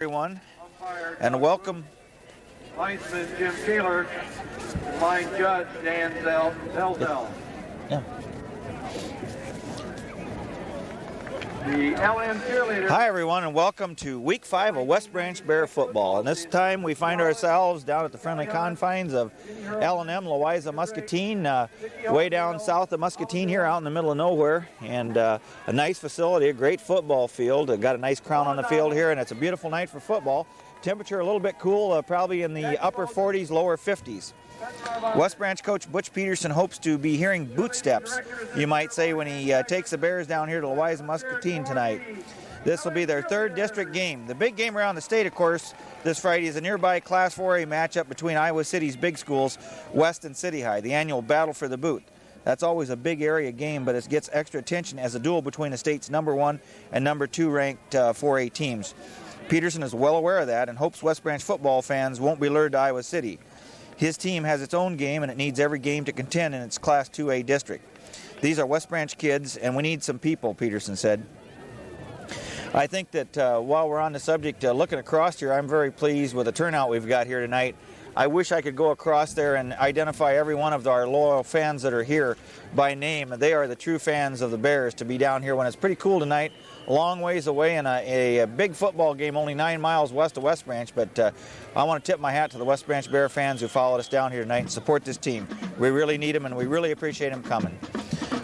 Everyone, and welcome. Linesman Jim Taylor, line judge Dan Zelzel. Yeah. The LM cheerleader. Hi everyone, and welcome to week 5 of West Branch Bear football. And this time we find ourselves down at the friendly confines of L&M Louisa-Muscatine, way down south of Muscatine here, out in the middle of nowhere. And a nice facility, a great football field. Got a nice crown on the field here, and it's a beautiful night for football. Temperature a little bit cool, probably in the upper 40s, lower 50s. West Branch coach Butch Peterson hopes to be hearing boot steps, you might say, when he takes the Bears down here to Louisa-Muscatine tonight. This will be their third district game. The big game around the state, of course, this Friday is a nearby Class 4A matchup between Iowa City's big schools, West and City High, the annual battle for the boot. That's always a big area game, but it gets extra attention as a duel between the state's number 1 and number 2 ranked 4A teams. Peterson is well aware of that and hopes West Branch football fans won't be lured to Iowa City. His team has its own game, and it needs every game to contend in its Class 2A district. These are West Branch kids, and we need some people, Peterson said. I think that while we're on the subject, looking across here, I'm very pleased with the turnout we've got here tonight. I wish I could go across there and identify every one of our loyal fans that are here by name. They are the true fans of the Bears to be down here when it's pretty cool tonight, a long ways away in a big football game only 9 miles west of West Branch. But I want to tip my hat to the West Branch Bear fans who followed us down here tonight and support this team. We really need them, and we really appreciate them coming.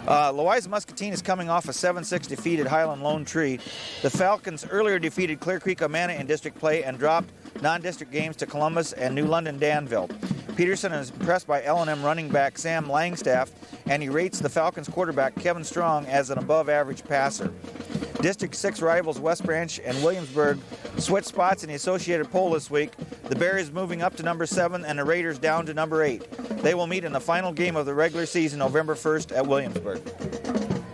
Louisa-Muscatine is coming off a 7-6 defeat at Highland Lone Tree. The Falcons earlier defeated Clear Creek Amana in district play and dropped non-district games to Columbus and New London Danville. Peterson is impressed by L&M running back Sam Langstaff, and he rates the Falcons quarterback Kevin Strong as an above-average passer. District 6 rivals West Branch and Williamsburg switched spots in the Associated poll this week. The Bears moving up to number 7 and the Raiders down to number 8. They will meet in the final game of the regular season November 1st at Williamsburg.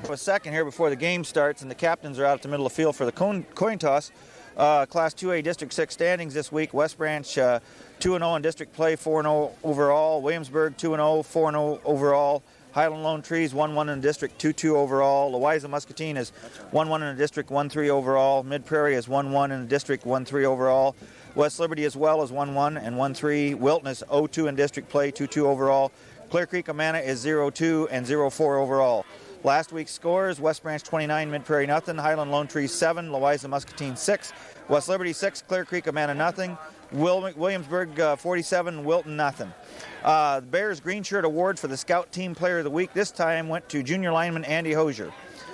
A second here before the game starts, and the captains are out at the middle of the field for the coin toss. Class 2A District 6 standings this week. West Branch 2-0 in district play, 4-0 overall. Williamsburg 2-0, 4-0 overall. Highland Lone Trees 1-1 in the district, 2-2 overall. Louisa-Muscatine is 1-1 in the district, 1-3 overall. Mid Prairie is 1-1 in the district, 1-3 overall. West Liberty as well is 1-1 and 1-3. Wilton is 0-2 in district play, 2-2 overall. Clear Creek Amana is 0-2 and 0-4 overall. Last week's scores: West Branch 29, Mid Prairie nothing. Highland Lone Trees 7, Louisa-Muscatine 6. West Liberty 6, Clear Creek Amana nothing. Williamsburg 47, Wilton nothing. The Bears Green Shirt Award for the Scout Team Player of the Week this time went to junior lineman Andy Hosier.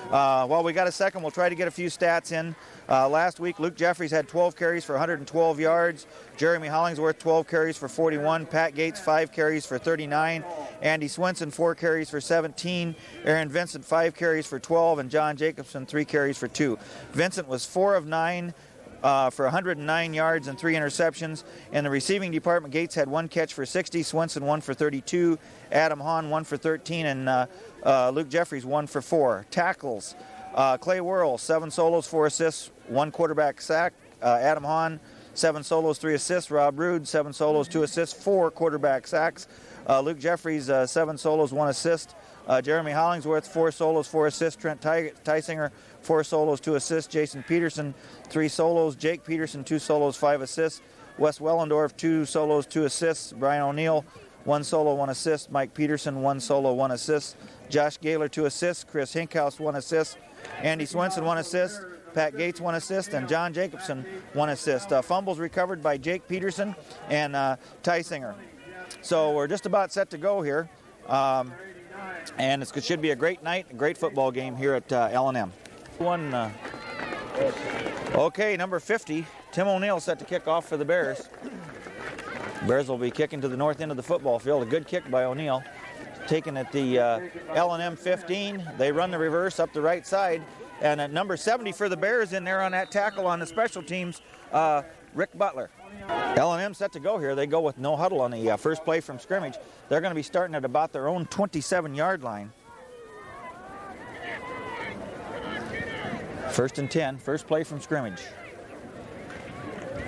While we got a second, we'll try to get a few stats in. Last week, Luke Jeffries had 12 carries for 112 yards. Jeremy Hollingsworth, 12 carries for 41. Pat Gates, 5 carries for 39. Andy Swenson, 4 carries for 17. Aaron Vincent, 5 carries for 12. And John Jacobson, 3 carries for 2. Vincent was 4 of 9 for 109 yards and 3 interceptions. In the receiving department, Gates had 1 catch for 60. Swenson, 1 for 32. Adam Hahn, 1 for 13. And Luke Jeffries, 1 for 4. Tackles. Clay Worrell, 7 solos, 4 assists, 1 quarterback sack. Adam Hahn, 7 solos, 3 assists. Rob Rude, 7 solos, 2 assists, 4 quarterback sacks. Luke Jeffries, 7 solos, 1 assist. Jeremy Hollingsworth, 4 solos, 4 assists. Trent Tysinger, 4 solos, 2 assists. Jason Peterson, 3 solos. Jake Peterson, 2 solos, 5 assists. Wes Wellendorf, 2 solos, 2 assists. Brian O'Neill, 1 solo, 1 assist. Mike Peterson, 1 solo, 1 assist. Josh Gaylor, 2 assists. Chris Hinkhouse, 1 assist. Andy Swenson, 1 assist. Pat Gates, 1 assist. And John Jacobson, 1 assist. Fumbles recovered by Jake Peterson and Tysinger. So we're just about set to go here. And it should be a great night, a great football game here at L&M. Okay, number 50, Tim O'Neill set to kick off for the Bears. Bears will be kicking to the north end of the football field. A good kick by O'Neill. Taken at the L&M 15. They run the reverse up the right side. And at number 70 for the Bears in there on that tackle on the special teams, Rick Butler. L&M set to go here. They go with no huddle on the first play from scrimmage. They're going to be starting at about their own 27-yard line. 1st and 10, first play from scrimmage.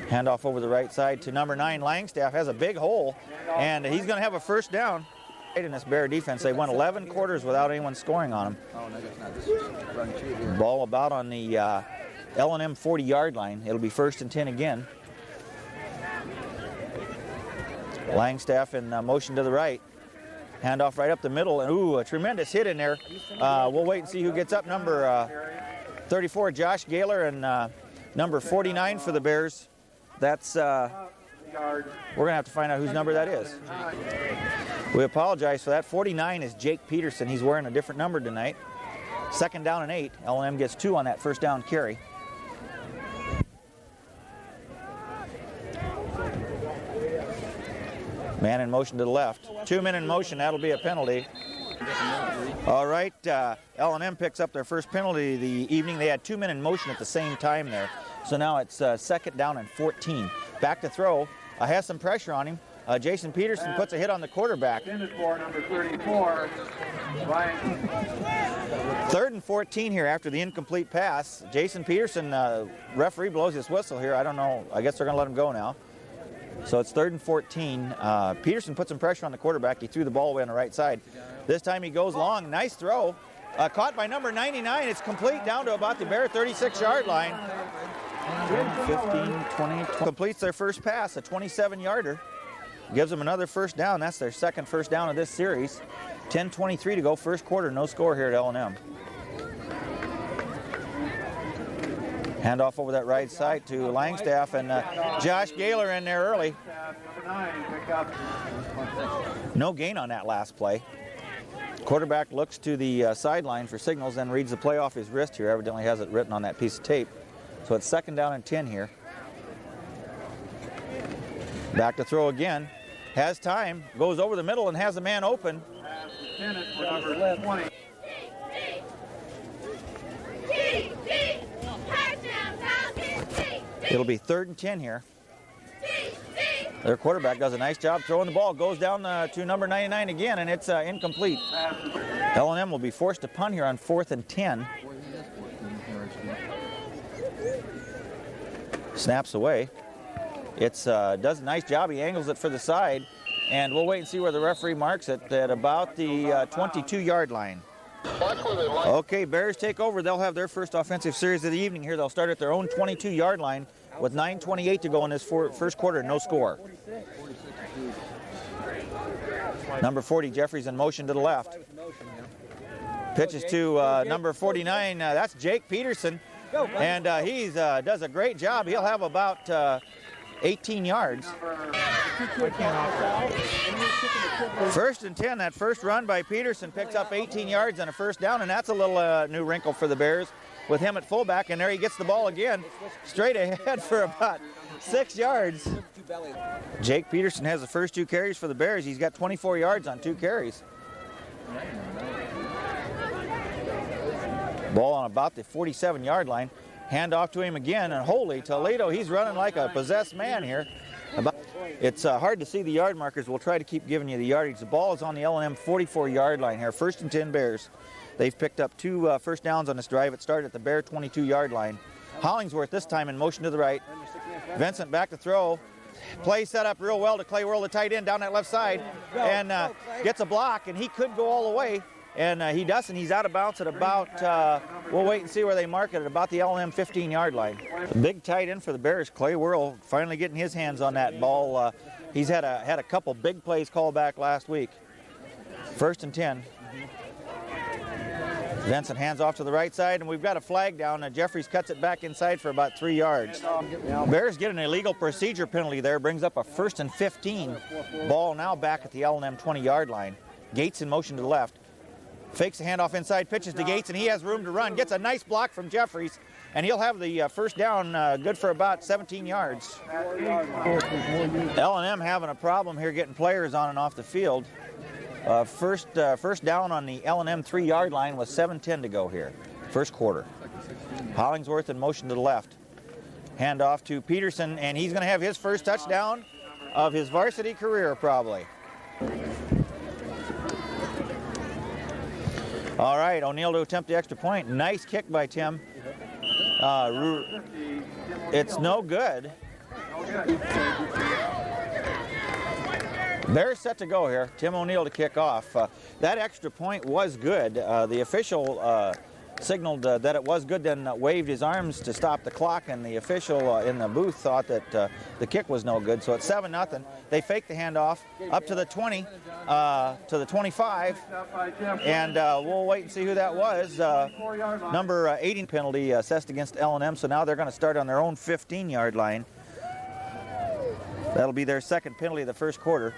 Handoff over the right side to number 9, Langstaff. Has a big hole, and he's going to have a first down. In this Bear defense, they went 11 quarters without anyone scoring on them. Ball about on the L&M 40-yard line. It'll be 1st and 10 again. Langstaff in motion to the right. Handoff right up the middle, and ooh, a tremendous hit in there. We'll wait and see who gets up. Number 34, Josh Gaylor, and number 49 for the Bears. That's, we're gonna have to find out whose number that is. We apologize for that. 49 is Jake Peterson. He's wearing a different number tonight. 2nd down and 8. L&M gets 2 on that 1st down carry. Man in motion to the left. 2 men in motion, that'll be a penalty. All right, L&M picks up their first penalty of the evening. They had 2 men in motion at the same time there. So now it's 2nd down and 14. Back to throw. Has some pressure on him. Jason Peterson puts a hit on the quarterback. Number 34, Ryan. 3rd and 14 here after the incomplete pass. Jason Peterson, referee blows his whistle here. I don't know. I guess they're going to let him go now. So it's 3rd and 14. Peterson put some pressure on the quarterback. He threw the ball away on the right side. This time he goes long. Nice throw. Caught by number 99. It's complete down to about the Bear 36-yard line. 10, 15, 20. Completes their first pass, a 27-yarder. Gives them another 1st down. That's their 2nd 1st down of this series. 10:23 to go, 1st quarter. No score here at L&M. Handoff over that right side to Langstaff, and Josh Gaylor in there early. No gain on that last play. Quarterback looks to the sideline for signals, then reads the play off his wrist here. Evidently has it written on that piece of tape. So it's 2nd down and 10 here. Back to throw again. Has time, goes over the middle and has a man open. It'll be 3rd and 10 here. Their quarterback does a nice job throwing the ball. Goes down to number 99 again, and it's incomplete. L&M will be forced to punt here on 4th and 10. Snaps away. It's does a nice job. He angles it for the side, and we'll wait and see where the referee marks it at about the 22-yard line. Okay, Bears take over. They'll have their first offensive series of the evening here. They'll start at their own 22-yard line with 9:28 to go in this 1st quarter. No score. Number 40, Jeffries in motion to the left. Pitches to number 49. That's Jake Peterson, and he does a great job. He'll have about 18 yards. 1st and 10, that first run by Peterson picks up 18 yards and a 1st down, and that's a little new wrinkle for the Bears with him at fullback, and there he gets the ball again, straight ahead for about 6 yards. Jake Peterson has the first 2 carries for the Bears. He's got 24 yards on 2 carries. Ball on about the 47-yard line. Hand off to him again, and holy Toledo, he's running like a possessed man here. It's hard to see the yard markers. We'll try to keep giving you the yardage. The ball is on the L&M 44-yard line here. 1st and 10 Bears. They've picked up 2 1st downs on this drive. It started at the Bear 22-yard line. Hollingsworth this time in motion to the right. Vincent back to throw. Play set up real well to Clay Whirl, the tight end, down that left side, and gets a block, and he could go all the way. And he doesn't. He's out of bounds at about, we'll wait and see where they mark it, at about the L&M 15-yard line. The big tight end for the Bears, Clay Whirl, finally getting his hands on that ball. He's had a couple big plays called back last week. 1st and 10. Vincent hands off to the right side, and we've got a flag down. Jeffries cuts it back inside for about 3 yards. Bears get an illegal procedure penalty there, brings up a 1st and 15. Ball now back at the L&M 20-yard line. Gates in motion to the left. Fakes the handoff inside, pitches to Gates, and he has room to run. Gets a nice block from Jeffries, and he'll have the 1st down, good for about 17 yards. L&M having a problem here getting players on and off the field. First down on the L&M 3-yard line with 7:10 to go here, 1st quarter. Hollingsworth in motion to the left. Handoff to Peterson, and he's going to have his first touchdown of his varsity career, probably. All right, O'Neill to attempt the extra point. Nice kick by Tim. It's no good. Bears set to go here. Tim O'Neill to kick off. That extra point was good. The official signaled that it was good, then waved his arms to stop the clock, and the official in the booth thought that the kick was no good. So it's 7-0. They fake the handoff up to the 20, to the 25, and we'll wait and see who that was. Number 18 penalty assessed against L&M, so now they're going to start on their own 15-yard line. That'll be their second penalty of the first quarter.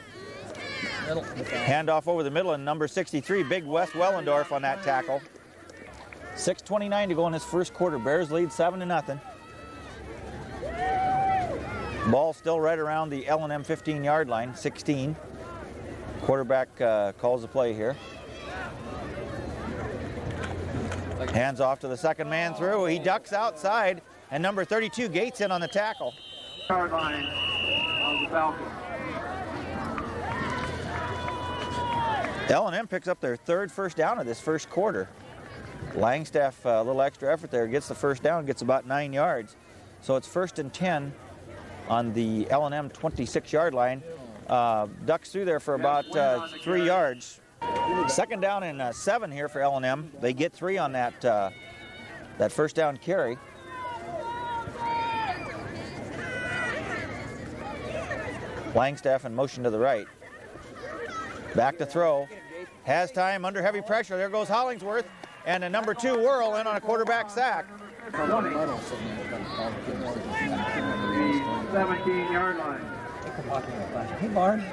Handoff over the middle, and number 63, Big Wes Wellendorf on that tackle. 6:29 to go in this first quarter. Bears lead 7-0. Ball still right around the L&M 15-yard line, 16. Quarterback calls the play here. Hands off to the second man through. He ducks outside, and number 32 Gates in on the tackle. Yard line of the Falcons. L&M picks up their third first down of this first quarter. Langstaff, a little extra effort there, gets the first down, gets about 9 yards. So it's 1st and 10 on the L&M 26-yard line. Ducks through there for about 3 yards. Second down and 7 here for L&M. They get 3 on that, that first down carry. Langstaff in motion to the right. Back to throw. Has time under heavy pressure. There goes Hollingsworth. And a number 2 Whirl in on a quarterback sack. 17-yard line. Hey, Barn.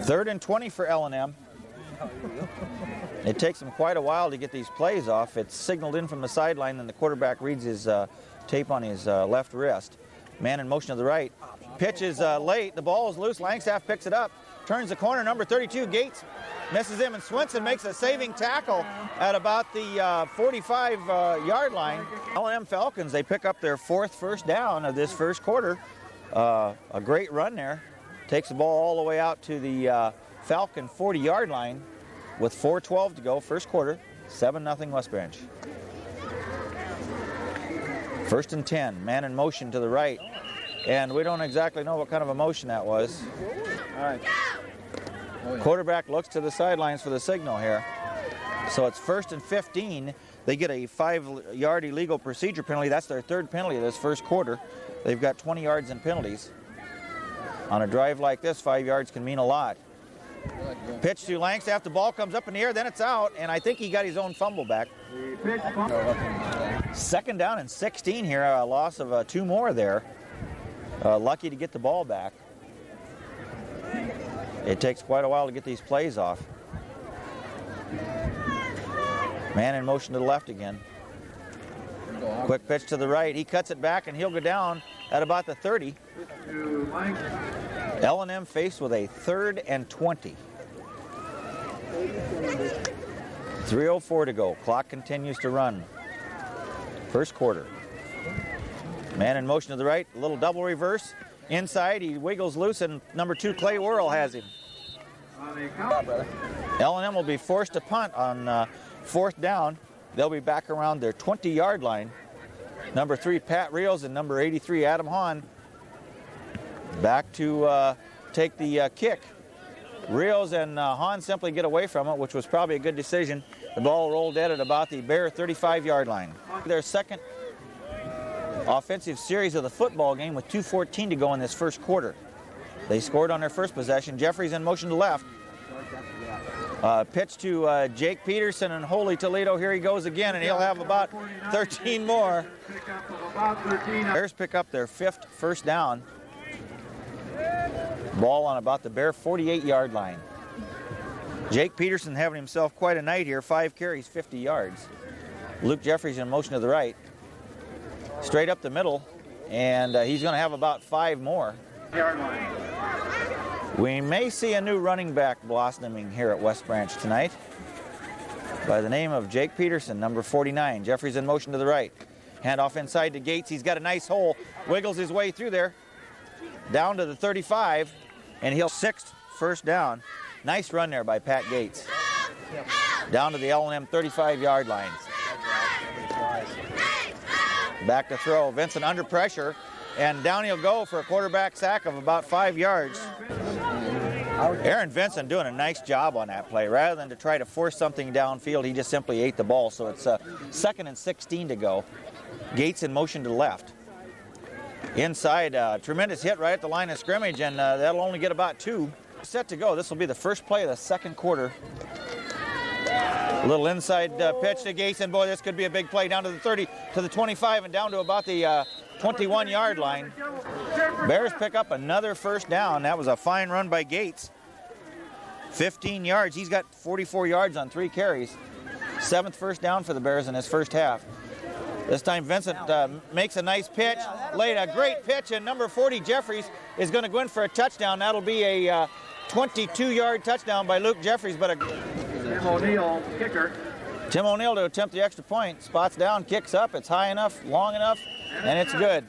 3rd and 20 for L&M. It takes them quite a while to get these plays off. It's signaled in from the sideline, and the quarterback reads his tape on his left wrist. Man in motion to the right. Pitch is late. The ball is loose. Langstaff picks it up. Turns the corner. Number 32, Gates, misses him, and Swinson makes a saving tackle at about the 45-yard line. L&M Falcons, they pick up their 4th first down of this first quarter. A great run there. Takes the ball all the way out to the Falcon 40-yard line with 4:12 to go, first quarter, 7-0 West Branch. 1st and 10, man in motion to the right. And we don't exactly know what kind of a motion that was. All right. Quarterback looks to the sidelines for the signal here. So it's 1st and 15. They get a 5-yard illegal procedure penalty. That's their 3rd penalty of this first quarter. They've got 20 yards in penalties. On a drive like this, 5 yards can mean a lot. Pitch to Langstaff. The ball comes up in the air, then it's out, and I think he got his own fumble back. 2nd down and 16 here. A loss of 2 more there. Lucky to get the ball back. It takes quite a while to get these plays off. Man in motion to the left again. Quick pitch to the right. He cuts it back, and he'll go down at about the 30. L&M faced with a 3rd and 20. 3:04 to go. Clock continues to run. First quarter. Man in motion to the right. A little double reverse. Inside, he wiggles loose, and number 2, Clay Whirl, has him. L&M will be forced to punt on 4th down. They'll be back around their 20-yard line. Number 3, Pat Rios, and number 83, Adam Hahn, back to take the kick. Rios and Hahn simply get away from it, which was probably a good decision. The ball rolled dead at about the Bear 35-yard line. Their second offensive series of the football game with 2:14 to go in this first quarter. They scored on their first possession. Jeffries in motion to left. Pitch to Jake Peterson and Holy Toledo. Here he goes again, and he'll have about 13 more. Bears pick up their 5th first down. Ball on about the Bear 48-yard line. Jake Peterson having himself quite a night here. 5 carries, 50 yards. Luke Jeffries in motion to the right. Straight up the middle, and he's going to have about 5 more. We may see a new running back blossoming here at West Branch tonight by the name of Jake Peterson, number 49. Jeffries in motion to the right. Handoff inside to Gates. He's got a nice hole. Wiggles his way through there. Down to the 35, and he'll 6th first down. Nice run there by Pat Gates. Down to the L&M 35-yard line. Back to throw. Vincent under pressure, and down he'll go for a quarterback sack of about 5 yards. Aaron Vincent doing a nice job on that play. Rather than to try to force something downfield, he just simply ate the ball. So it's 2nd and 16 to go. Gates in motion to the left. Inside, tremendous hit right at the line of scrimmage, and that'll only get about 2. Set to go. This will be the first play of the second quarter. A little inside pitch to Gates, and boy, this could be a big play down to the 30, to the 25, and down to about the 21-yard line. Bears pick up another first down. That was a fine run by Gates. 15 yards. He's got 44 yards on 3 carries. 7th first down for the Bears in his first half. This time Vincent makes a nice pitch, laid a great pitch, and number 40, Jeffries, is going to go in for a touchdown. That'll be a 22-yard touchdown by Luke Jeffries, but Tim O'Neill, kicker. Tim O'Neill to attempt the extra point. Spots down, kicks up. It's high enough, long enough, and it's good.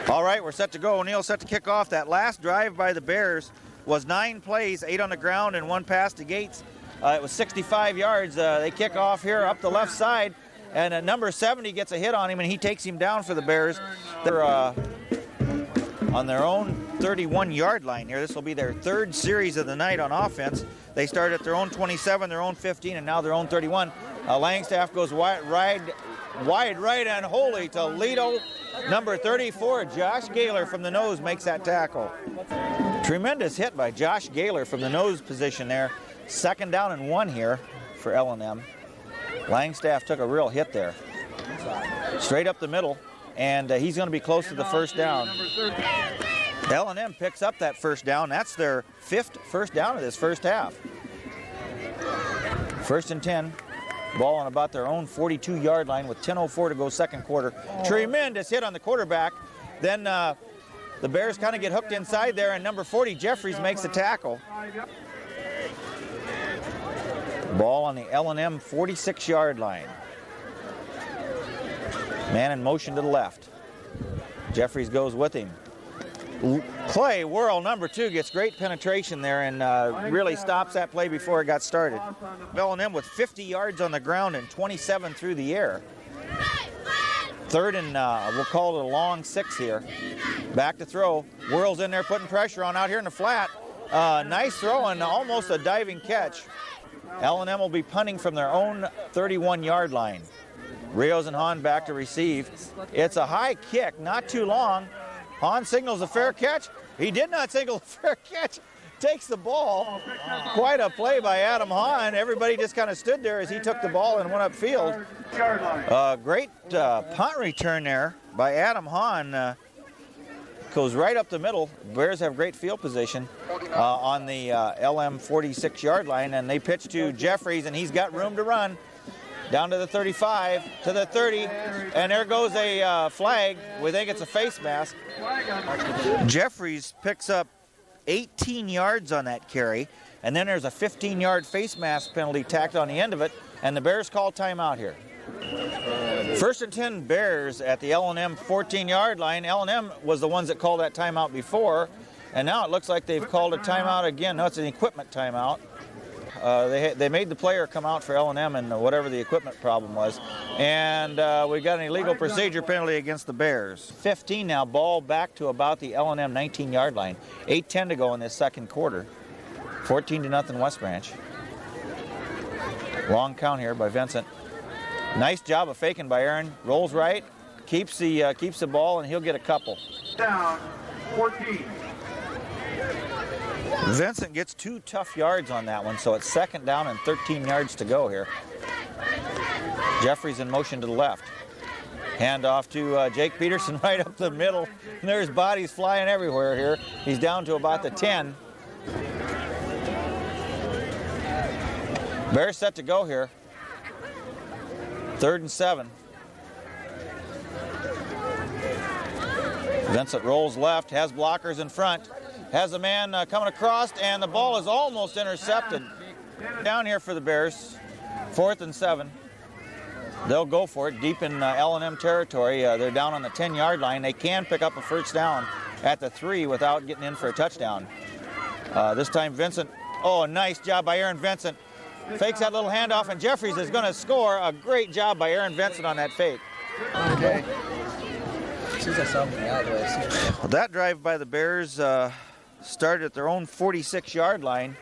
All right, we're set to go. O'Neill set to kick off. That last drive by the Bears was 9 plays, 8 on the ground, and 1 pass to Gates. It was 65 yards. They kick off here up the left side, and number 70 gets a hit on him, and he takes him down for the Bears. They're on their own 31-yard line here. This will be their 3rd series of the night on offense. They start at their own 27, their own 15, and now their own 31. Langstaff goes wide right and holy to Lido. Number 34, Josh Gaylor from the nose makes that tackle. Tremendous hit by Josh Gaylor from the nose position there. 2nd down and 1 here for L&M. Langstaff took a real hit there. Straight up the middle, and he's going to be close to the first down. L&M picks up that first down. That's their 5th first down of this first half. 1st and 10. Ball on about their own 42-yard line with 10:04 to go second quarter. Tremendous hit on the quarterback. Then the Bears kind of get hooked inside there, and number 40, Jeffries, makes the tackle. Ball on the L&M 46-yard line. Man in motion to the left. Jeffries goes with him. Clay Worrell, number 2, gets great penetration there and really stops that play before it got started. L&M with 50 yards on the ground and 27 through the air. 3rd and we'll call it a long 6 here. Back to throw. Worrell's in there putting pressure on out here in the flat. Nice throw and almost a diving catch. L&M will be punting from their own 31-yard line. Rios and Hahn back to receive. It's a high kick, not too long. Hahn signals a fair catch. He did not signal a fair catch. Takes the ball. Quite a play by Adam Hahn. Everybody just kind of stood there as he took the ball and went upfield. Great punt return there by Adam Hahn. Goes right up the middle. Bears have great field position on the LM 46-yard line, and they pitch to Jeffries, and he's got room to run. Down to the 35, to the 30, and there goes a flag. We think it's a face mask. Jeffries picks up 18 yards on that carry, and then there's a 15-yard face mask penalty tacked on the end of it, and the Bears call timeout here. 1st and 10 Bears at the L&M 14-yard line. L&M was the ones that called that timeout before, and now it looks like they've called a timeout again. No, it's an equipment timeout. They made the player come out for L&M and whatever the equipment problem was. And we got an illegal procedure penalty against the Bears. 15 now, ball back to about the L&M 19-yard line. 8:10 to go in this second quarter. 14-0 West Branch. Long count here by Vincent. Nice job of faking by Aaron. Rolls right, keeps the ball, and he'll get a couple. Down, 14. Vincent gets 2 tough yards on that one, so it's 2nd down and 13 yards to go here. Jeffries in motion to the left. Hand off to Jake Peterson right up the middle. And there's bodies flying everywhere here. He's down to about the 10. Bears set to go here. 3rd and 7. Vincent rolls left, has blockers in front. Has a man coming across, and the ball is almost intercepted. Down here for the Bears, 4th and 7. They'll go for it deep in L&M territory. They're down on the 10-yard line. They can pick up a first down at the 3 without getting in for a touchdown. This time Vincent, a nice job by Aaron Vincent. Fakes that little handoff, and Jeffries is going to score. A great job by Aaron Vincent on that fake. Okay. She's a something out there. Well, that drive by the Bears started at their own 46-yard line,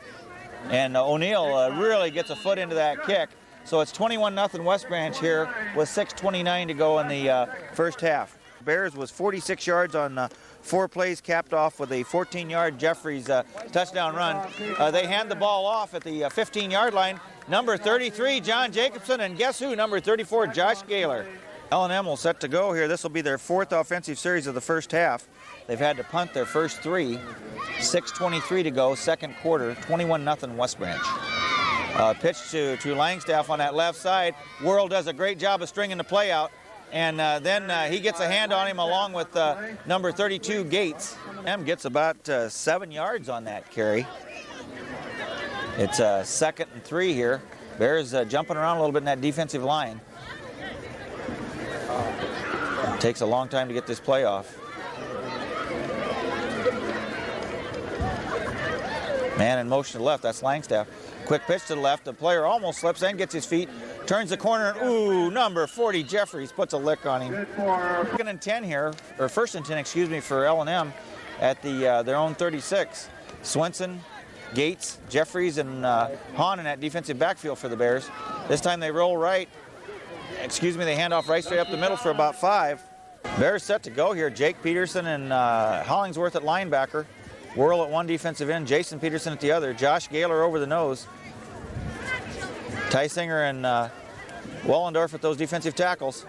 and O'Neill really gets a foot into that kick. So it's 21-0 West Branch here with 6:29 to go in the first half. Bears was 46 yards on 4 plays, capped off with a 14-yard Jeffries touchdown run. They hand the ball off at the 15-yard line. Number 33, John Jacobson, and guess who? Number 34, Josh Gaylor. L&M will set to go here. This will be their 4th offensive series of the first half. They've had to punt their first 3. 6:23 to go, second quarter, 21-0 West Branch. Pitch to Langstaff on that left side. Worrell does a great job of stringing the play out. And then he gets a hand on him along with number 32, Gates. M gets about 7 yards on that carry. It's 2nd and 3 here. Bears jumping around a little bit in that defensive line. It takes a long time to get this play off. Man in motion to the left, that's Langstaff. Quick pitch to the left, the player almost slips and gets his feet, turns the corner, and ooh, number 40, Jeffries, puts a lick on him. 2nd and 10 here, or 1st and 10, excuse me, for L&M at their own 36. Swenson, Gates, Jeffries, and Hahn in that defensive backfield for the Bears. This time they roll right, they hand off right straight up the middle for about 5. Bears set to go here. Jake Peterson and Hollingsworth at linebacker. Worrell at one defensive end, Jason Peterson at the other, Josh Gaylor over the nose. Tysinger and Wellendorf at those defensive tackles.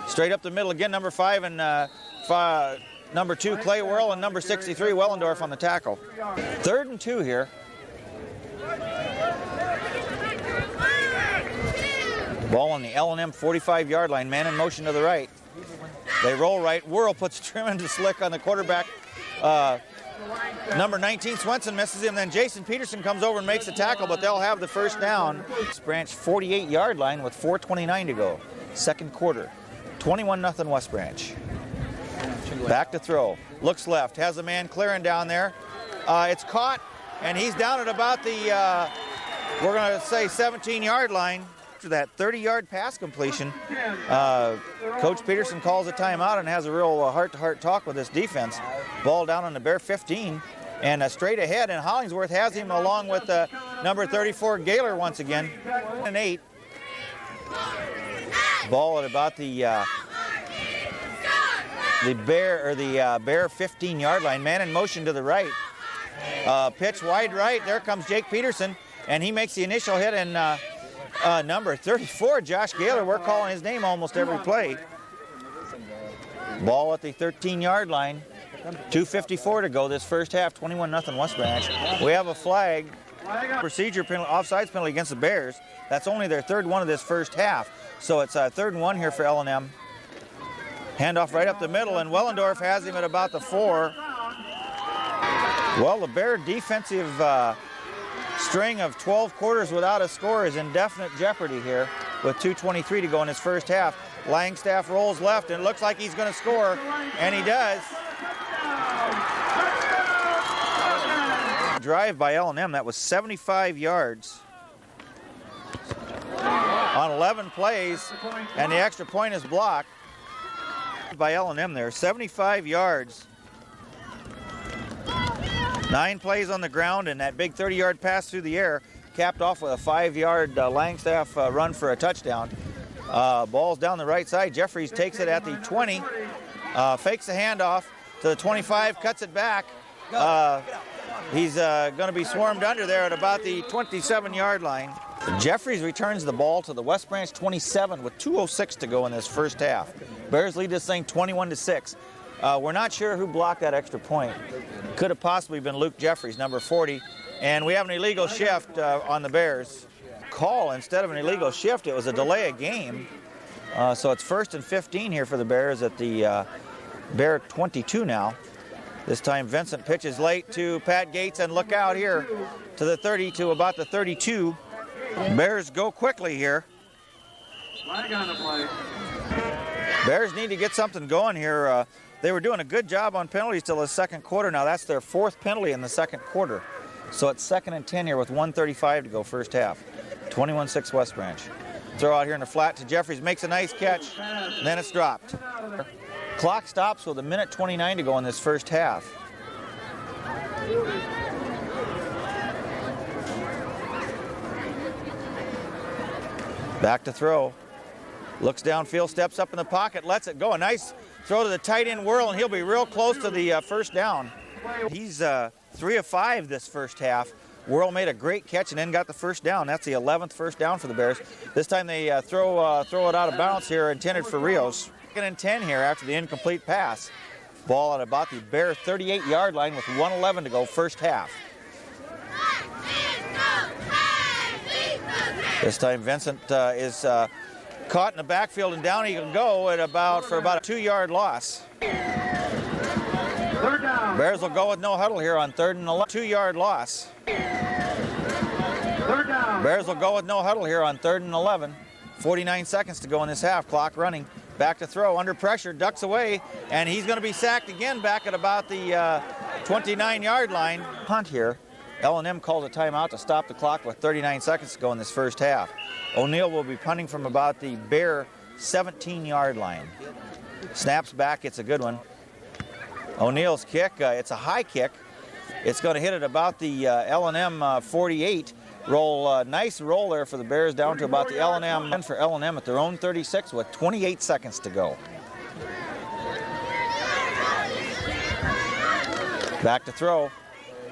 Straight up the middle again, number 5 and number 2, Clay Worrell, and number 63, Wellendorf on the tackle. 3rd and 2 here. Ball on the L&M 45-yard line, man in motion to the right. They roll right. Worrell puts a tremendous lick on the quarterback. Number 19, Swenson misses him. Then Jason Peterson comes over and makes the tackle, but they'll have the first down. Branch 48-yard line with 4:29 to go. Second quarter. 21-0 West Branch. Back to throw. Looks left. Has a man clearing down there. It's caught, and he's down at about the, we're going to say 17-yard line. After that 30-yard pass completion, Coach Peterson calls a timeout and has a real heart-to-heart talk with this defense. Ball down on the Bear 15 and straight ahead, and Hollingsworth has him along with number 34 Gaylor once again. 8. Ball at about the Bear 15-yard line. Man in motion to the right. Pitch wide right. There comes Jake Peterson, and he makes the initial hit, and number 34, Josh Gaylor, we're calling his name almost every play. Ball at the 13-yard line. 2:54 to go this first half, 21-0 West Branch. We have a flag, procedure penalty, offsides penalty against the Bears. That's only their 3rd one of this first half. So it's 3rd and 1 here for L&M. Handoff right up the middle, and Wellendorf has him at about the 4. Well, the Bear defensive string of 12 quarters without a score is in definite jeopardy here with 2:23 to go in his first half. Langstaff rolls left, and it looks like he's going to score, and he does. Drive by L&M, that was 75 yards on 11 plays, and the extra point is blocked by L&M there. 75 yards. 9 plays on the ground, and that big 30-yard pass through the air capped off with a 5-yard Langstaff run for a touchdown. Ball's down the right side. Jeffries takes it at the 20, fakes the handoff to the 25, cuts it back. He's going to be swarmed under there at about the 27-yard line. Jeffries returns the ball to the West Branch 27 with 2:06 to go in this first half. Bears lead this thing 21-6. We're not sure who blocked that extra point. Could have possibly been Luke Jeffries, number 40. And we have an illegal shift on the Bears. Call, instead of an illegal shift, it was a delay of game. So it's 1st and 15 here for the Bears at the Bear 22 now. This time Vincent pitches late to Pat Gates, and look out here to the 30 to about the 32. Bears go quickly here. Flag on the play. Bears need to get something going here. They were doing a good job on penalties till the second quarter. Now that's their 4th penalty in the second quarter. So it's 2nd and 10 here with 1:35 to go first half. 21-6 West Branch. Throw out here in the flat to Jeffries, makes a nice catch, and then it's dropped. Clock stops with 1:29 to go in this first half. Back to throw. Looks downfield, steps up in the pocket, lets it go. A nice throw to the tight end Whirl, and he'll be real close to the first down. He's 3 of 5 this first half. Whirl made a great catch and then got the first down. That's the 11th first down for the Bears. This time they throw it out of bounds here, intended for Rios. 2nd and 10 here after the incomplete pass. Ball at about the Bear 38-yard line with 1:11 to go, first half. This time Vincent is caught in the backfield, and down he can go for about a 2-yard loss. Third down. Bears will go with no huddle here on 3rd and 11. 2-yard loss. Third down. Bears will go with no huddle here on 3rd and 11. 49 seconds to go in this half. Clock running. Back to throw. Under pressure. Ducks away. And he's going to be sacked again back at about the 29-yard line. Punt here. L&M called a timeout to stop the clock with 39 seconds to go in this first half. O'Neill will be punting from about the Bear 17-yard line. Snaps back. It's a good one. O'Neill's kick, it's a high kick. It's going to hit at about the L&M 48. Nice roll there for the Bears down to about the L&M. And for L&M at their own 36 with 28 seconds to go. Back to throw.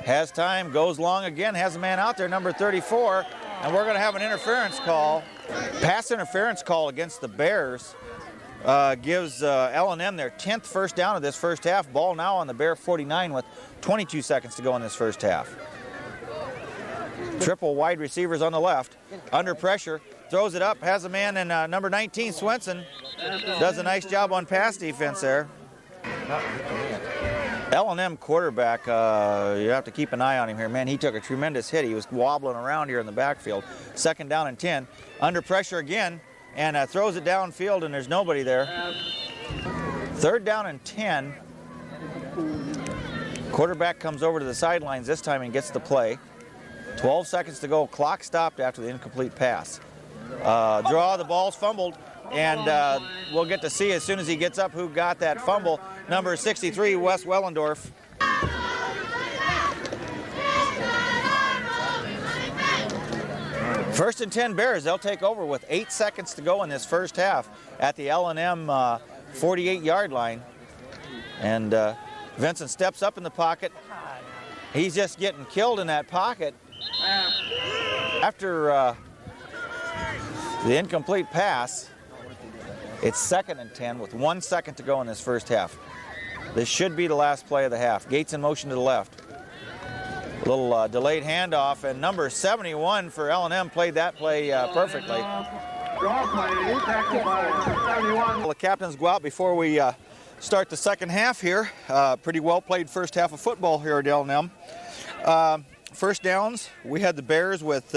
Has time, goes long again, has a man out there, number 34. And we're going to have an interference call. Pass interference call against the Bears. Gives L&M their 10th first down of this first half. Ball now on the Bear 49 with 22 seconds to go in this first half. Triple wide receivers on the left. Under pressure, throws it up, has a man in number 19, Swenson. Does a nice job on pass defense there. L&M quarterback, you have to keep an eye on him here. Man, he took a tremendous hit. He was wobbling around here in the backfield. 2nd down and 10. Under pressure again. And throws it downfield, and there's nobody there. 3rd down and 10. Quarterback comes over to the sidelines this time and gets the play. 12 seconds to go. Clock stopped after the incomplete pass. The ball's fumbled, and we'll get to see as soon as he gets up who got that fumble. Number 63, Wes Wellendorf. 1st and 10 Bears. They'll take over with 8 seconds to go in this first half at the L&M 48-yard line. And Vincent steps up in the pocket. He's just getting killed in that pocket. After the incomplete pass, it's 2nd and 10 with 1 second to go in this first half. This should be the last play of the half. Gates in motion to the left. A little delayed handoff, and number 71 for L&M played that play perfectly. The captains go out before we start the second half here. Pretty well played first half of football here at L&M. First downs, we had the Bears with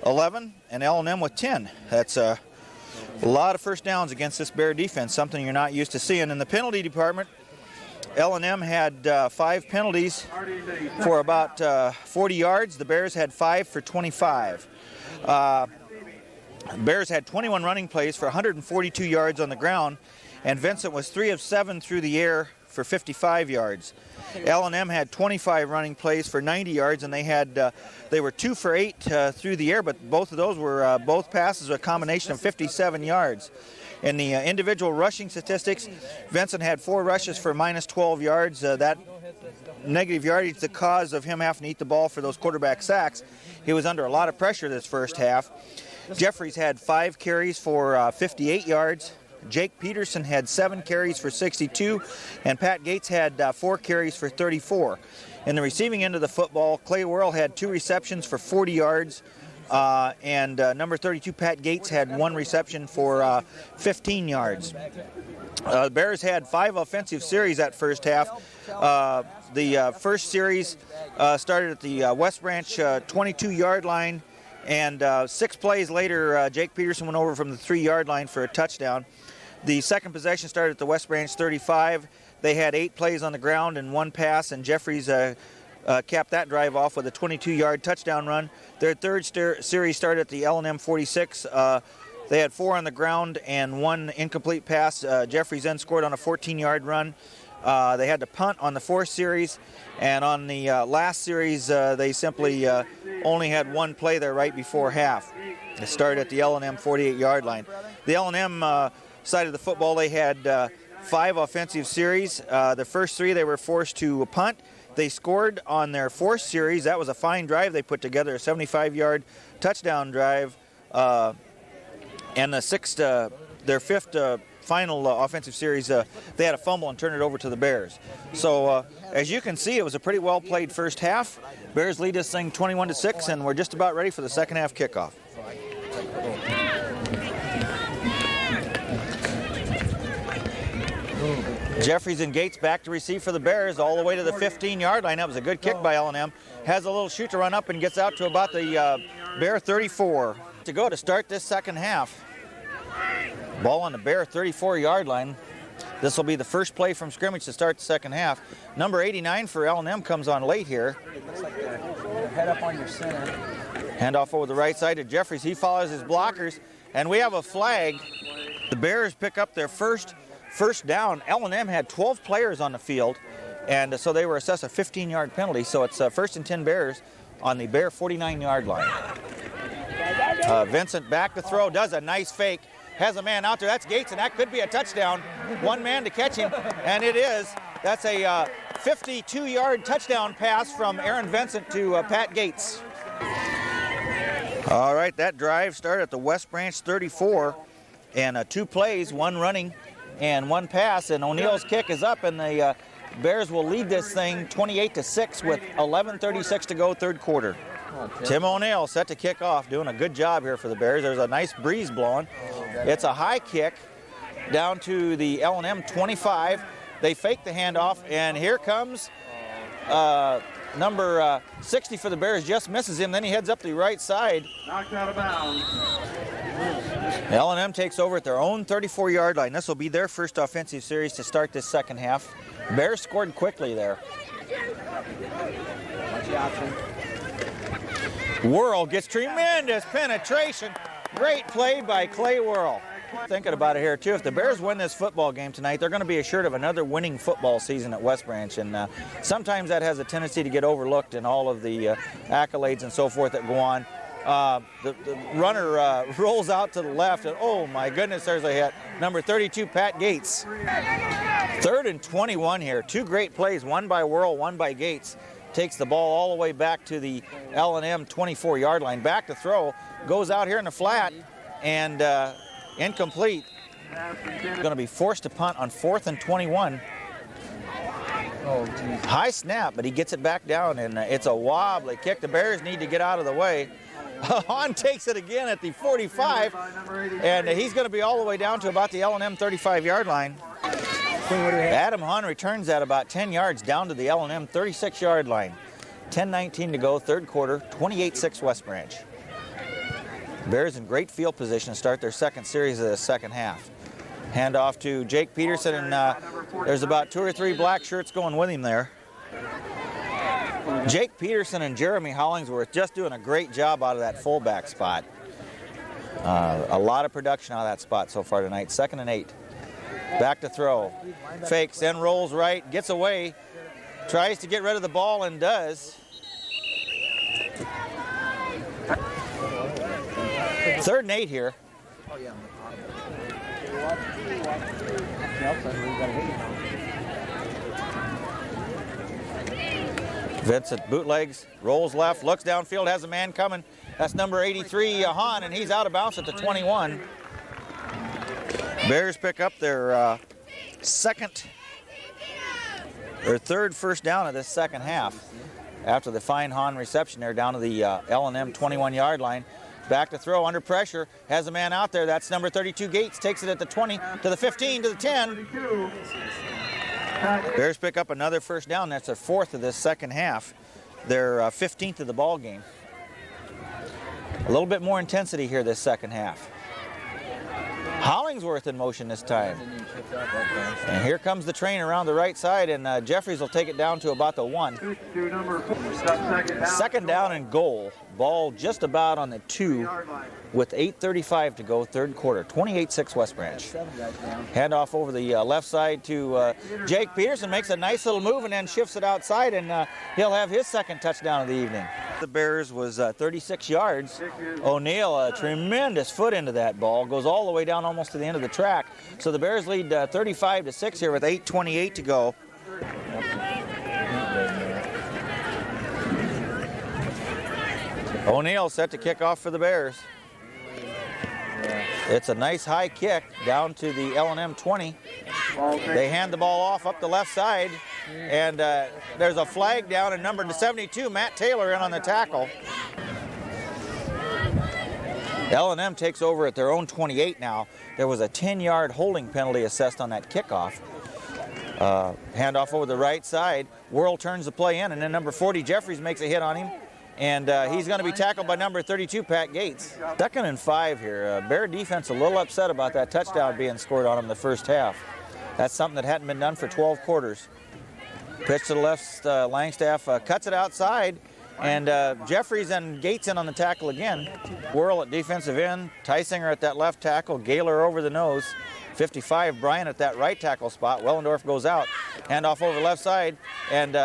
11 and L&M with 10. That's a lot of first downs against this Bear defense, something you're not used to seeing. In the penalty department, L&M had 5 penalties for about 40 yards. The Bears had 5 for 25. Bears had 21 running plays for 142 yards on the ground, and Vincent was 3 of 7 through the air for 55 yards. L&M had 25 running plays for 90 yards, and they were 2 for 8 through the air, but both of those were both passes a combination of 57 yards. In the individual rushing statistics, Vincent had 4 rushes for minus 12 yards. That negative yardage, the cause of him having to eat the ball for those quarterback sacks. He was under a lot of pressure this first half. Jeffries had 5 carries for 58 yards. Jake Peterson had 7 carries for 62, and Pat Gates had 4 carries for 34. In the receiving end of the football, Clay Whirl had 2 receptions for 40 yards. And number 32, Pat Gates, had 1 reception for 15 yards. The Bears had 5 offensive series that first half. The first series started at the West Branch 22-yard line, and 6 plays later, Jake Peterson went over from the 3-yard line for a touchdown. The second possession started at the West Branch 35. They had 8 plays on the ground and 1 pass, and Jeffries capped that drive off with a 22-yard touchdown run. Their third series started at the L&M 46. They had 4 on the ground and 1 incomplete pass. Jeffries then scored on a 14-yard run. They had to punt on the 4th series, and on the last series they simply only had 1 play there right before half. It started at the L&M 48-yard line. The L&M side of the football, they had 5 offensive series. The first 3 they were forced to punt. They scored on their 4th series. That was a fine drive they put together, a 75-yard touchdown drive. And the 6th, their 5th final offensive series, they had a fumble and turned it over to the Bears. So as you can see, it was a pretty well played first half. Bears lead this thing 21-6, and we're just about ready for the second half kickoff. Jeffries and Gates back to receive for the Bears all the way to the 15-yard line. That was a good kick by L&M. Has a little shoot to run up and gets out to about the Bear 34 to go to start this second half. Ball on the Bear 34-yard line. This will be the first play from scrimmage to start the second half. Number 89 for L&M comes on late here. Looks like they're head up on your center. Handoff over the right side to Jeffries. He follows his blockers, and we have a flag. The Bears pick up their first down. L&M had 12 players on the field, and so they were assessed a 15-yard penalty. So it's 1st and 10 Bears on the Bear 49-yard line. Vincent back to throw, does a nice fake, has a man out there. That's Gates, and that could be a touchdown. 1 man to catch him, and it is. That's a 52-yard touchdown pass from Aaron Vincent to Pat Gates. All right, that drive started at the West Branch 34, and 2 plays, 1 running and 1 pass, and O'Neill's kick is up, and the Bears will lead this thing 28-6 with 11:36 to go, third quarter. Tim O'Neill set to kick off, doing a good job here for the Bears. There's a nice breeze blowing. It's a high kick down to the L&M 25. They fake the handoff, and here comes number 60 for the Bears, just misses him. Then he heads up the right side. Knocked out of bounds. L&M takes over at their own 34-yard line. This will be their first offensive series to start this second half. Bears scored quickly there. Whirl gets tremendous penetration. Great play by Clay Whirl. Thinking about it here too, if the Bears win this football game tonight, they're going to be assured of another winning football season at West Branch, and sometimes that has a tendency to get overlooked in all of the accolades and so forth that go on. The runner rolls out to the left, and oh my goodness, there's a hit. Number 32, Pat Gates. 3rd and 21 here. 2 great plays, one by Whirl, one by Gates. Takes the ball all the way back to the L&M 24-yard line. Back to throw, goes out here in the flat, and incomplete. Going to be forced to punt on 4th and 21. Oh, geez. High snap, but he gets it back down, and it's a wobbly kick. The Bears need to get out of the way. Hahn takes it again at the 45, and he's going to be all the way down to about the L&M 35-yard line. Adam Hahn returns at about 10 yards down to the L&M 36-yard line. 10:19 to go, third quarter, 28-6 West Branch. Bears in great field position to start their second series of the second half. Handoff to Jake Peterson, and there's about 2 or 3 black shirts going with him there. Jake Peterson and Jeremy Hollingsworth just doing a great job out of that fullback spot. A lot of production out of that spot so far tonight. 2nd and 8. Back to throw. Fakes, then rolls right, gets away, tries to get rid of the ball and does. 3rd and 8 here. Vincent bootlegs, rolls left, looks downfield, has a man coming. That's number 83, Hahn, and he's out of bounds at the 21. Bears pick up their third first down of this second half. After the fine Hahn reception there down to the L&M 21-yard line. Back to throw under pressure, has a man out there. That's number 32, Gates, takes it at the 20, to the 15, to the 10. Bears pick up another first down. That's their 4th of this second half. Their 15th of the ball game. A little bit more intensity here this second half. Hollingsworth in motion this time. And here comes the train around the right side, and Jeffries will take it down to about the 1. Second down and goal. Ball just about on the 2 with 8:35 to go, third quarter. 28-6 West Branch. Handoff over the left side to Jake Peterson. Makes a nice little move and then shifts it outside, and he'll have his second touchdown of the evening. The Bears was 36 yards. O'Neill, a tremendous foot into that ball. Goes all the way down almost to the end of the track. So the Bears lead 35-6 here with 8:28 to go. O'Neill set to kick off for the Bears. It's a nice high kick down to the L&M 20. They hand the ball off up the left side, and there's a flag down, and number 72, Matt Taylor, in on the tackle. L&M takes over at their own 28 now. There was a 10-yard holding penalty assessed on that kickoff. Handoff over the right side. Worrell turns the play in, and then number 40, Jeffries, makes a hit on him. And he's going to be tackled by number 32, Pat Gates. 2nd and 5 here. Bear defense a little upset about that touchdown being scored on them the first half. That's something that hadn't been done for 12 quarters. Pitch to the left, Langstaff cuts it outside, and Jeffries and Gates in on the tackle again. Worrell at defensive end, Tysinger at that left tackle, Gaylor over the nose. 55, Bryant at that right tackle spot. Wellendorf goes out. Handoff over the left side, and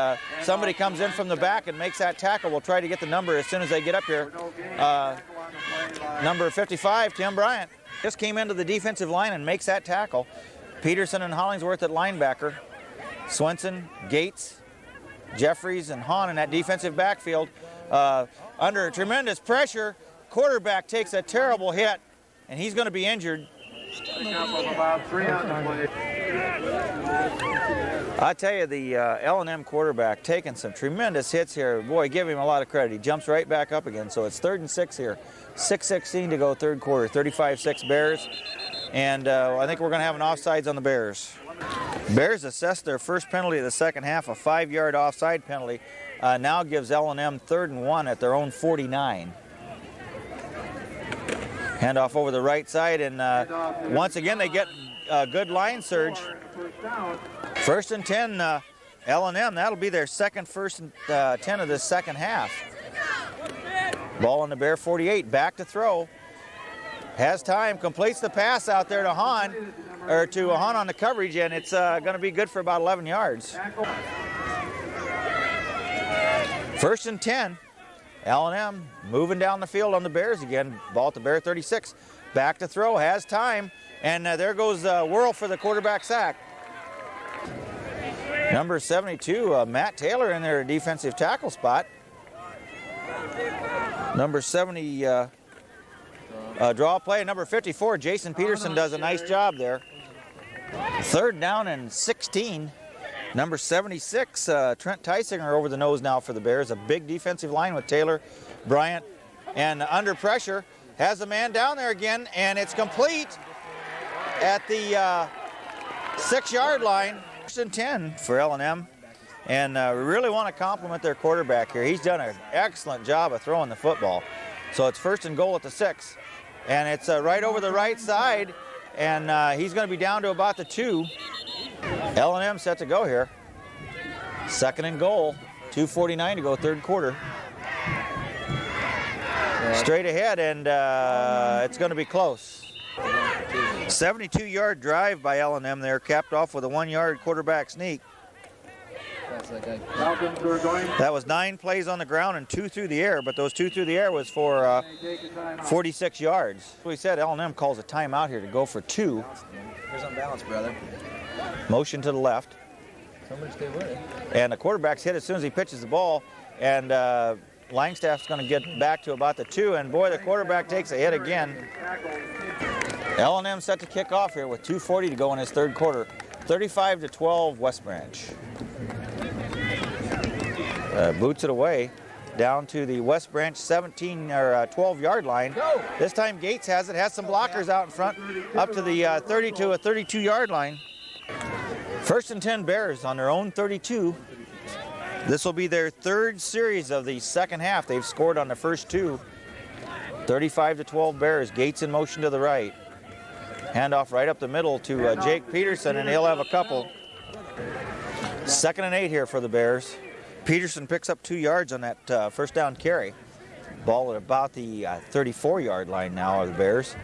somebody comes in from the back and makes that tackle. We'll try to get the number as soon as they get up here. Number 55, Tim Bryant, just came into the defensive line and makes that tackle. Peterson and Hollingsworth at linebacker. Swenson, Gates, Jeffries, and Hahn in that defensive backfield. Under tremendous pressure, quarterback takes a terrible hit, and he's going to be injured. I tell you, the L&M quarterback taking some tremendous hits here. Boy, give him a lot of credit. He jumps right back up again. So it's 3rd and 6 here. 6:16 to go, third quarter. 35-6 Bears. And I think we're going to have an offsides on the Bears. Bears assessed their first penalty of the second half, a 5-yard offside penalty. Now gives L&M 3rd and 1 at their own 49. Handoff over the right side, and once again they get a good line surge. 1st and 10, L&M. That'll be their second 1st and 10 of this second half. Ball on the Bear 48, back to throw. Has time, completes the pass out there to Hahn, on the coverage, and it's going to be good for about 11 yards. 1st and 10. L&M moving down the field on the Bears again. Ball at the Bear 36. Back to throw, has time. And there goes Worrell for the quarterback sack. Number 72, Matt Taylor in their defensive tackle spot. Number 70, draw play. Number 54, Jason Peterson, does a nice job there. 3rd down and 16. Number 76, Trent Tysinger over the nose now for the Bears. A big defensive line with Taylor, Bryant, and under pressure. Has a man down there again, and it's complete at the 6-yard line. 1st and 10 for L&M. And we really want to compliment their quarterback here. He's done an excellent job of throwing the football. So it's 1st and goal at the 6. And it's right over the right side, and he's going to be down to about the 2. L&M set to go here. 2nd and goal, 2:49 to go, third quarter. Straight ahead, and it's going to be close. 72-yard drive by L&M there, capped off with a 1-yard quarterback sneak. That was 9 plays on the ground and 2 through the air, but those 2 through the air was for 46 yards. We said L&M calls a timeout here to go for 2. Here's on balance, brother. Motion to the left. Somebody stay with it. And the quarterback's hit as soon as he pitches the ball, and Langstaff's going to get back to about the 2, and boy, the quarterback takes a hit again. L&M set to kick off here with 2:40 to go in his third quarter. 35-12 West Branch. Boots it away down to the West Branch 17 or 12-yard line. This time Gates has it, has some blockers out in front, up to the 30 to a 32-yard line. 1st and 10 Bears on their own 32. This will be their 3rd series of the second half. They've scored on the first 2. 35-12 Bears. Gates in motion to the right. Handoff right up the middle to Jake Peterson, and he'll have a couple. 2nd and 8 here for the Bears. Peterson picks up 2 yards on that first down carry. Ball at about the 34-yard line now of the Bears.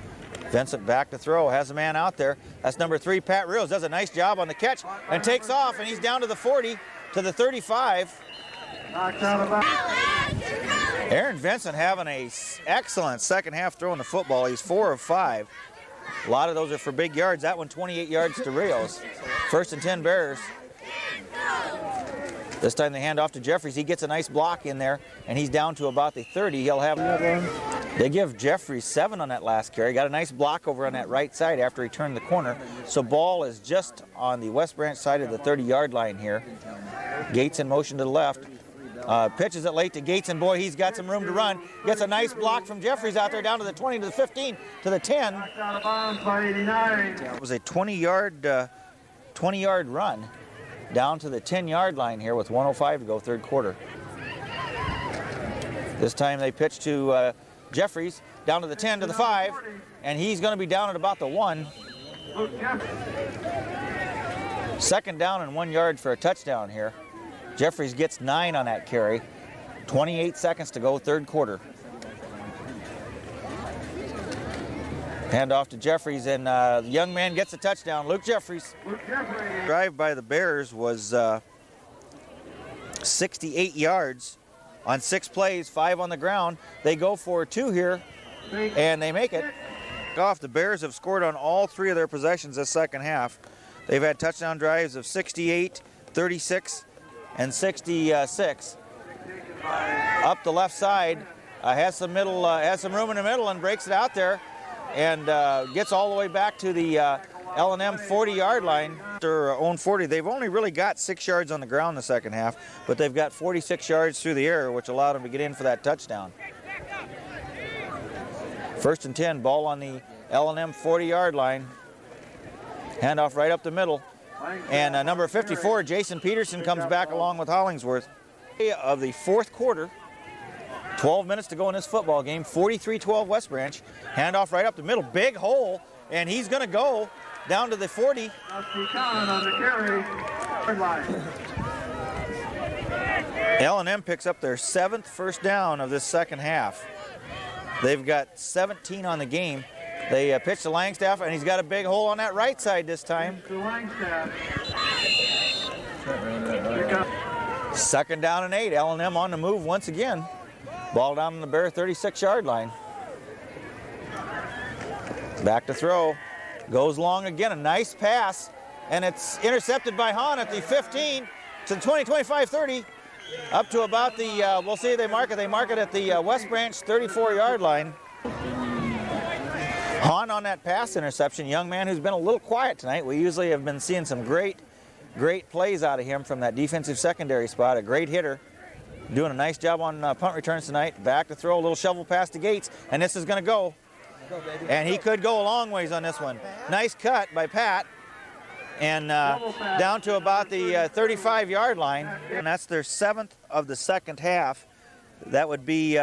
Vincent back to throw, has a man out there. That's number 3, Pat Reels, does a nice job on the catch and takes off, and he's down to the 40, to the 35. Aaron Vincent having an excellent second half throwing the football. He's 4 of 5. A lot of those are for big yards. That one 28 yards to Rios. 1st and 10 Bears. This time they hand off to Jeffries. He gets a nice block in there, and he's down to about the 30. He'll have. They give Jeffries 7 on that last carry. Got a nice block over on that right side after he turned the corner. So ball is just on the West Branch side of the 30-yard line here. Gates in motion to the left. Pitches it late to Gates, and boy, he's got some room to run. Gets a nice block from Jeffries out there down to the 20, to the 15, to the 10. It was a 20-yard run down to the 10-yard line here with 1:05 to go, 3rd quarter. This time they pitch to Jeffries down to the 10, to the 5, and he's going to be down at about the 1. 2nd down and 1 yard for a touchdown here. Jeffries gets 9 on that carry. 28 seconds to go, 3rd quarter. Hand off to Jeffries, and the young man gets a touchdown. Luke Jeffries. Drive by the Bears was 68 yards on 6 plays, 5 on the ground. They go for 2 here, and they make it. Off, the Bears have scored on all 3 of their possessions this second half. They've had touchdown drives of 68, 36, and 66. Up the left side, has some room in the middle and breaks it out there, and gets all the way back to the L&M 40-yard line. Their own 40. They've only really got 6 yards on the ground in the second half, but they've got 46 yards through the air, which allowed them to get in for that touchdown. 1st and 10, ball on the L&M 40-yard line. Handoff right up the middle. And number 54, Jason Peterson, comes back along with Hollingsworth. Of the 4th quarter, 12 minutes to go in this football game, 43-12 West Branch. Handoff right up the middle, big hole, and he's going to go down to the 40. L&M picks up their 7th first down of this second half. They've got 17 on the game. They pitch to Langstaff, and he's got a big hole on that right side this time. 2nd down and 8. L&M on the move once again. Ball down on the Bear 36-yard line. Back to throw. Goes long again. A nice pass, and it's intercepted by Hahn at the 15 to the 20, 25, 30. Up to about the, we'll see, they mark it at the West Branch 34-yard line. Hahn on that pass interception, young man who's been a little quiet tonight. We usually have been seeing some great plays out of him from that defensive secondary spot. A great hitter, doing a nice job on punt returns tonight. Back to throw, a little shovel pass to Gates, and this is going to go. And he could go a long ways on this one. Nice cut by Pat, and down to about the 35-yard line. And that's their 7th of the second half. That would be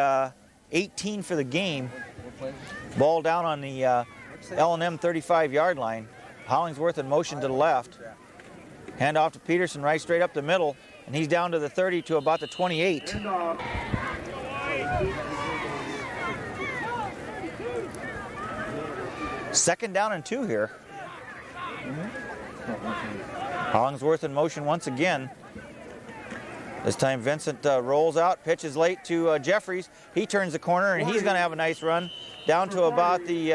18 for the game. Ball down on the L&M 35-yard line. Hollingsworth in motion to the left. Hand off to Peterson right straight up the middle, and he's down to the 30 to about the 28. Second down and 2 here. Hollingsworth in motion once again. This time Vincent rolls out, pitches late to Jeffries. He turns the corner, and he's going to have a nice run down to about the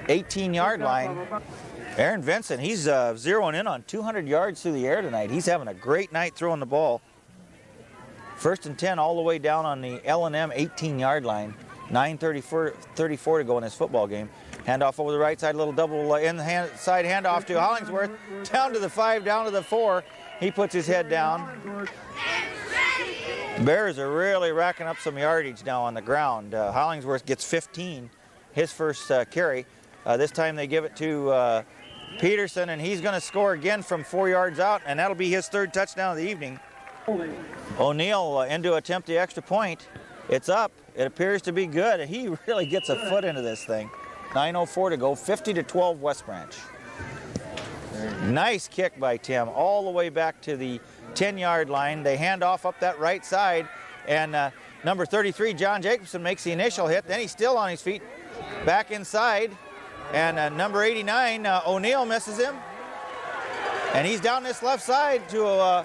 18-yard line. Aaron Vincent, he's zeroing in on 200 yards through the air tonight. He's having a great night throwing the ball. 1st and 10 all the way down on the L&M 18-yard line. 9:34 to go in this football game. Handoff over the right side, a little double inside handoff to Hollingsworth. Down to the 5, down to the 4. He puts his head down. Bears are really racking up some yardage now on the ground. Hollingsworth gets 15, his first carry. This time they give it to Peterson, and he's going to score again from 4 yards out, and that'll be his 3rd touchdown of the evening. O'Neill in to attempt the extra point. It's up. It appears to be good. He really gets a foot into this thing. 9:04 to go, 50-12 West Branch. Nice kick by Tim, all the way back to the 10-yard line. They hand off up that right side, and number 33, John Jacobson, makes the initial hit. Then he's still on his feet, back inside, and number 89, O'Neill, misses him. And he's down this left side to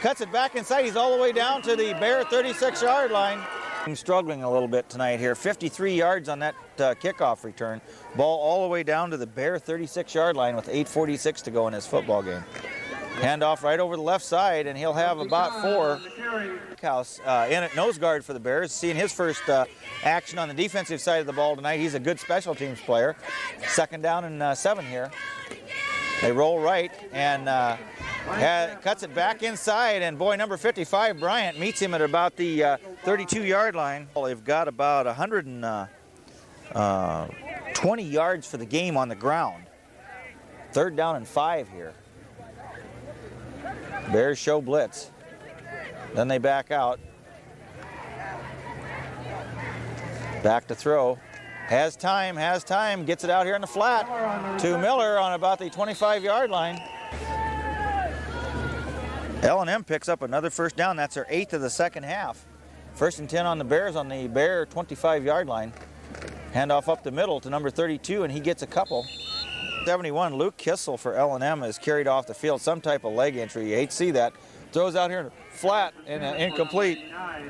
cuts it back inside. He's all the way down to the Bear 36-yard line. I'm struggling a little bit tonight here. 53 yards on that kickoff return. Ball all the way down to the Bear 36-yard line with 8:46 to go in this football game. Handoff right over the left side, and he'll have about 4. House in at nose guard for the Bears, seeing his first action on the defensive side of the ball tonight. He's a good special teams player. 2nd down and 7 here. They roll right and cuts it back inside, and boy, number 55, Bryant, meets him at about the 32-yard line. Well, they've got about 120 yards for the game on the ground. 3rd down and 5 here. Bears show blitz. Then they back out. Back to throw. Has time, gets it out here in the flat to Miller on about the 25-yard line. L&M picks up another 1st down. That's their 8th of the second half. 1st and 10 on the Bears on the Bear 25-yard line. Handoff up the middle to number 32, and he gets a couple. 71, Luke Kissel for L&M is carried off the field. Some type of leg injury. You hate to see that. Throws out here flat and incomplete.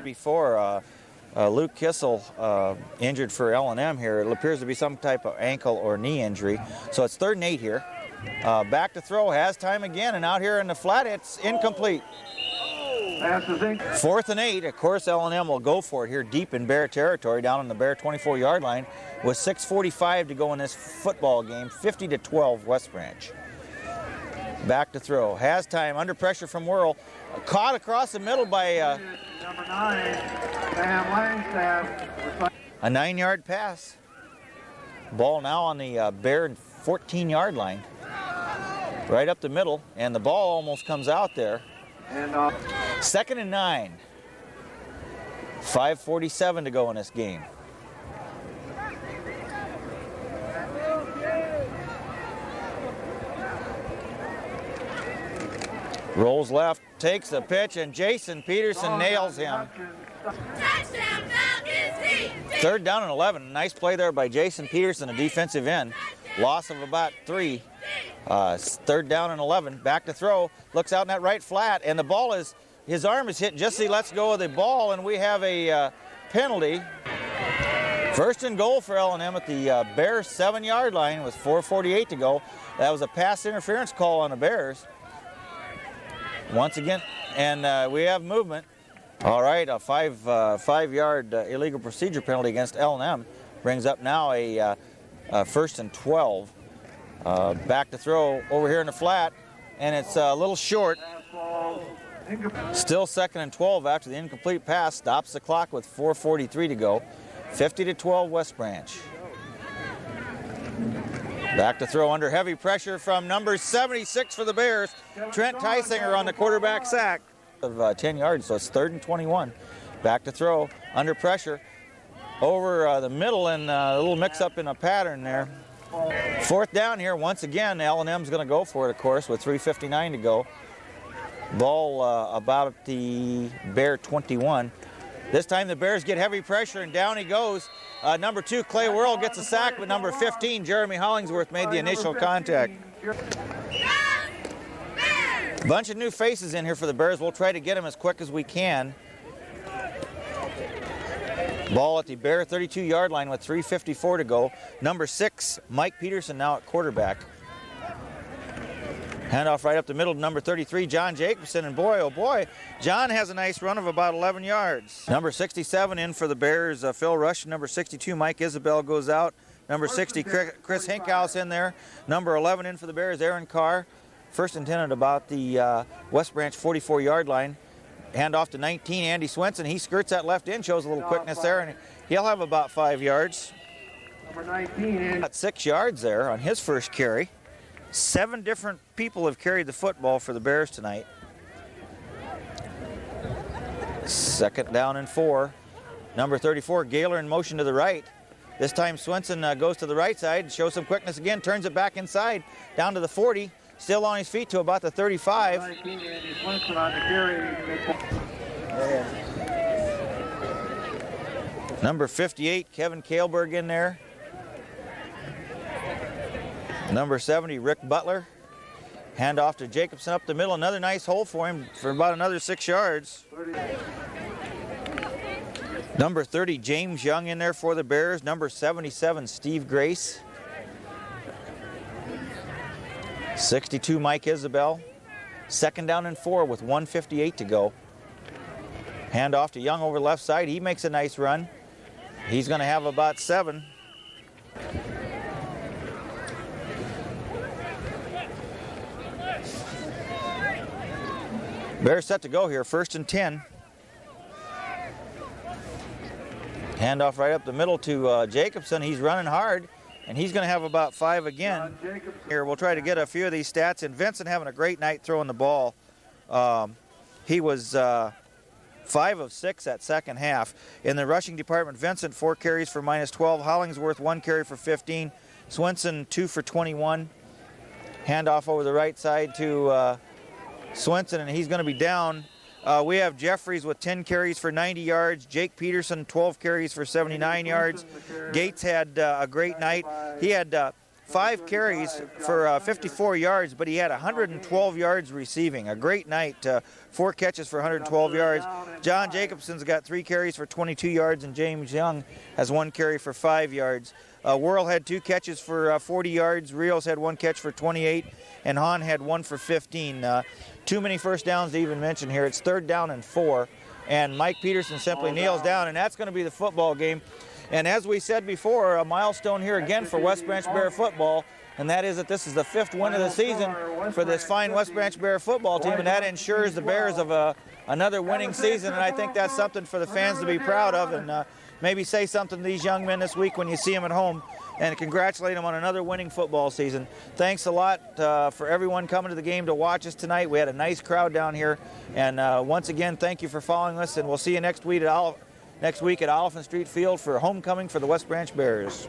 Before Luke Kissel injured for L&M here. It appears to be some type of ankle or knee injury. So it's 3rd and 8 here. Back to throw, has time again, and out here in the flat, it's incomplete. 4th and 8, of course, L&M will go for it here deep in Bear territory, down on the Bear 24-yard line, with 6:45 to go in this football game, 50-12 West Branch. Back to throw, has time, under pressure from Whirl, caught across the middle by Number 9, Sam Langstaff. a 9-yard pass. Ball now on the Bear 14-yard line. Right up the middle, and the ball almost comes out there. And 2nd and 9. 5:47 to go in this game. Rolls left, takes the pitch, and Jason Peterson nails him. Touchdown, Falcons! 3rd down and 11. Nice play there by Jason Peterson, a defensive end. Loss of about 3. 3rd down and 11. Back to throw. Looks out in that right flat, and the ball is, his arm is hit just as he lets go of the ball, and we have a penalty. 1st and goal for L&M at the Bears 7-yard line with 4:48 to go. That was a pass interference call on the Bears. Once again, and we have movement. All right, a 5-yard illegal procedure penalty against L&M brings up now a 1st and 12. Back to throw over here in the flat, and it's a little short. Still 2nd and 12 after the incomplete pass. Stops the clock with 4:43 to go. 50-12 West Branch. Back to throw under heavy pressure from number 76 for the Bears. Trent Tysinger on the quarterback sack of 10 yards, so it's 3rd and 21. Back to throw under pressure over the middle, and a little mix-up in a pattern there. 4th down here once again. L&M's going to go for it, of course, with 3:59 to go. Ball about at the Bear 21. This time the Bears get heavy pressure, and down he goes. Number 2, Clay Whirl, gets a sack, but number 15, Jeremy Hollingsworth, made the initial contact. Bunch of new faces in here for the Bears. We'll try to get them as quick as we can. Ball at the Bear 32-yard line with 3:54 to go. Number 6, Mike Peterson, now at quarterback. Handoff right up the middle to number 33, John Jacobson, and boy, oh boy, John has a nice run of about 11 yards. Number 67 in for the Bears, Phil Rush. Number 62, Mike Isabel, goes out. Number 60, Chris Hinkhouse in there. Number 11 in for the Bears, Aaron Carr. 1st and 10 at about the West Branch 44-yard line. Handoff to 19, Andy Swenson. He skirts that left end, shows a little quickness there, and he'll have about 5 yards. Number 19, Got 6 yards there on his first carry. 7 different people have carried the football for the Bears tonight. 2nd down and 4. Number 34, Gaylor, in motion to the right. This time Swenson goes to the right side, shows some quickness again, turns it back inside, down to the 40, still on his feet to about the 35. 19, Randy Swenson on the carry. Number 58, Kevin Kailberg in there. Number 70, Rick Butler. Hand off to Jacobson up the middle. Another nice hole for him for about another 6 yards. Number 30, James Young in there for the Bears. Number 77, Steve Grace. 62, Mike Isabel. 2nd down and 4 with 1:58 to go. Hand off to Young over left side. He makes a nice run. He's going to have about 7. Bears set to go here, 1st and 10. Handoff right up the middle to Jacobson. He's running hard, and he's going to have about 5 again. Here, we'll try to get a few of these stats. And Vincent having a great night throwing the ball. He was 5 of 6 that second half. In the rushing department, Vincent 4 carries for -12. Hollingsworth 1 carry for 15. Swenson 2 for 21. Handoff over the right side to Swenson, and he's going to be down. We have Jeffries with 10 carries for 90 yards. Jake Peterson, 12 carries for 79 yards. Gates had a great night. He had 5 carries for 54 yards, but he had 112 yards receiving. A great night. 4 catches for 112 yards. John Jacobson's got 3 carries for 22 yards, and James Young has 1 carry for 5 yards. Worrell had 2 catches for 40 yards. Rios had 1 catch for 28, and Hahn had 1 for 15. Too many first downs to even mention here. It's 3rd down and 4, and Mike Peterson simply kneels down, and that's going to be the football game. And as we said before, a milestone here again for West Branch Bear football, and that is that this is the 5th win of the season for this fine West Branch Bear football team, and that ensures the Bears of another winning season, and I think that's something for the fans to be proud of, and maybe say something to these young men this week when you see them at home, and congratulate them on another winning football season. Thanks a lot for everyone coming to the game to watch us tonight. We had a nice crowd down here, and once again, thank you for following us, and we'll see you next week at Oliphant Street Field for homecoming for the West Branch Bears.